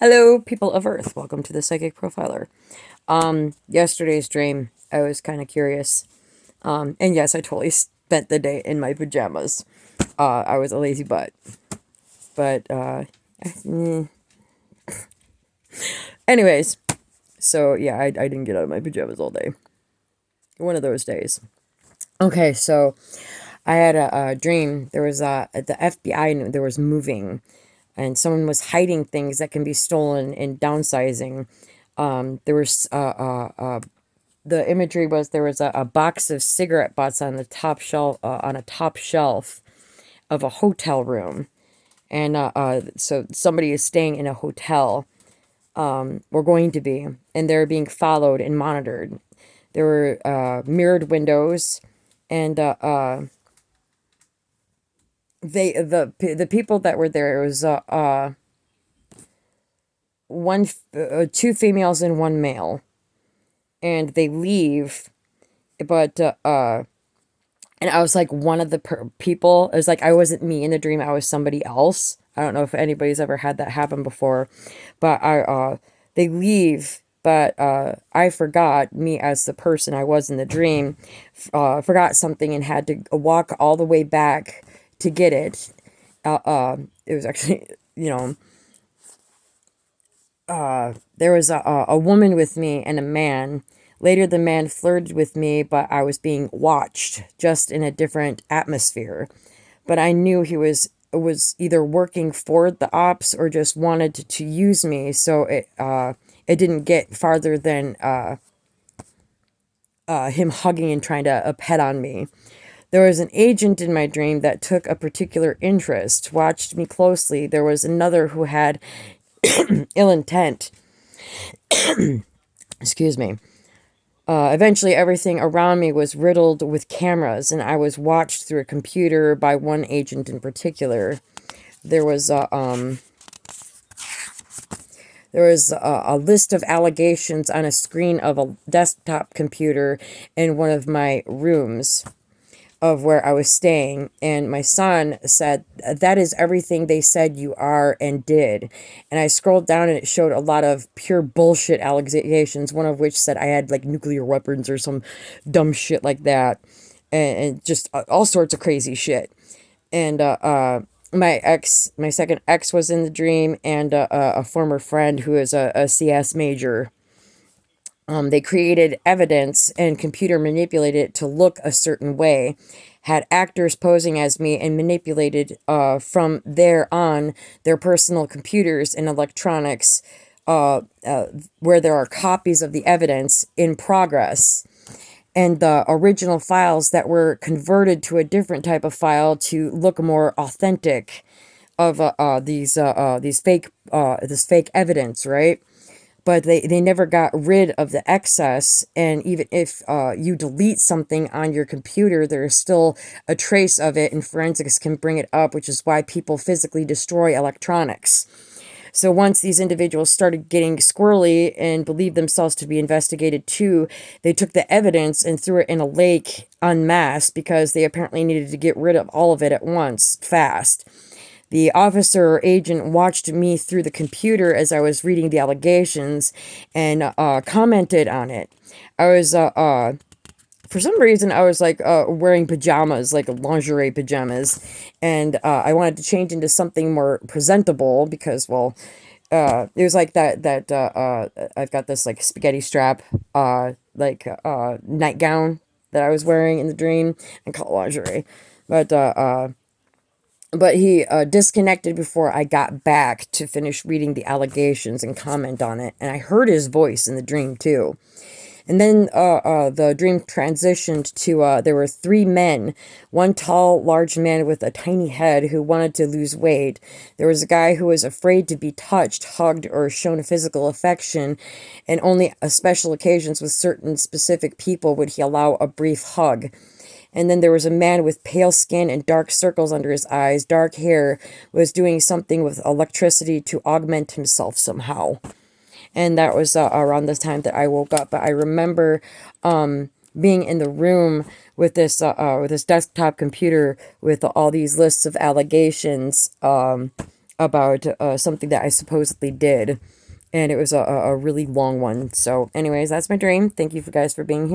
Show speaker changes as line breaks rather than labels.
Hello, people of Earth. Welcome to the Psychic Profiler. Yesterday's dream, I was kind of curious. And yes, I totally spent the day in my pajamas. I was a lazy butt. But, mm. Anyways, so yeah, I didn't get out of my pajamas all day. One of those days. Okay, so I had a dream. There was the FBI knew there was moving, and someone was hiding things that can be stolen in downsizing. There was the imagery was there was a box of cigarette butts on the top shelf on a top shelf of a hotel room, and so somebody is staying in a hotel, or going to be, and they're being followed and monitored. There were mirrored windows, and the people that were there, it was two females and one male, and they leave, but and I was like one of the people. It was like I wasn't me in the dream, I was somebody else. I don't know if anybody's ever had that happen before, but they leave, but I forgot, me as the person I was in the dream, forgot something and had to walk all the way back to get it. It was actually, there was a woman with me and a man. Later, the man flirted with me, but I was being watched, just in a different atmosphere. But I knew he was either working for the ops or just wanted to use me, so it didn't get farther than him hugging and trying to pet on me. There was an agent in my dream that took a particular interest, watched me closely. There was another who had ill intent. Excuse me. Eventually, everything around me was riddled with cameras, and I was watched through a computer by one agent in particular. There was a list of allegations on a screen of a desktop computer in one of my rooms of where I was staying, and my son said, "That is everything they said you are and did." And I scrolled down and it showed a lot of pure bullshit allegations, one of which said I had like nuclear weapons or some dumb shit like that, and just all sorts of crazy shit. And my second ex was in the dream, and a former friend who is a CS major. They created evidence and computer manipulated it to look a certain way, had actors posing as me, and manipulated from there on their personal computers and electronics, where there are copies of the evidence in progress, and the original files that were converted to a different type of file to look more authentic of these fake this fake evidence, right? But they never got rid of the excess, and even if you delete something on your computer, there's still a trace of it, and forensics can bring it up, which is why people physically destroy electronics. So once these individuals started getting squirrely and believed themselves to be investigated too, they took the evidence and threw it in a lake en masse, because they apparently needed to get rid of all of it at once, fast. The officer or agent watched me through the computer as I was reading the allegations, and commented on it. I was, for some reason, I was like wearing pajamas, like lingerie pajamas, and I wanted to change into something more presentable because, well, it was like that I've got this like spaghetti strap, nightgown that I was wearing in the dream, and call it lingerie. But he disconnected before I got back to finish reading the allegations and comment on it. And I heard his voice in the dream, too. And then the dream transitioned to, there were three men. One tall, large man with a tiny head who wanted to lose weight. There was a guy who was afraid to be touched, hugged, or shown physical affection. And only on special occasions with certain specific people would he allow a brief hug. And then there was a man with pale skin and dark circles under his eyes, dark hair, was doing something with electricity to augment himself somehow. And that was around the time that I woke up. But I remember being in the room with this desktop computer with all these lists of allegations, about something that I supposedly did. And it was a really long one. So anyways, that's my dream. Thank you for guys for being here.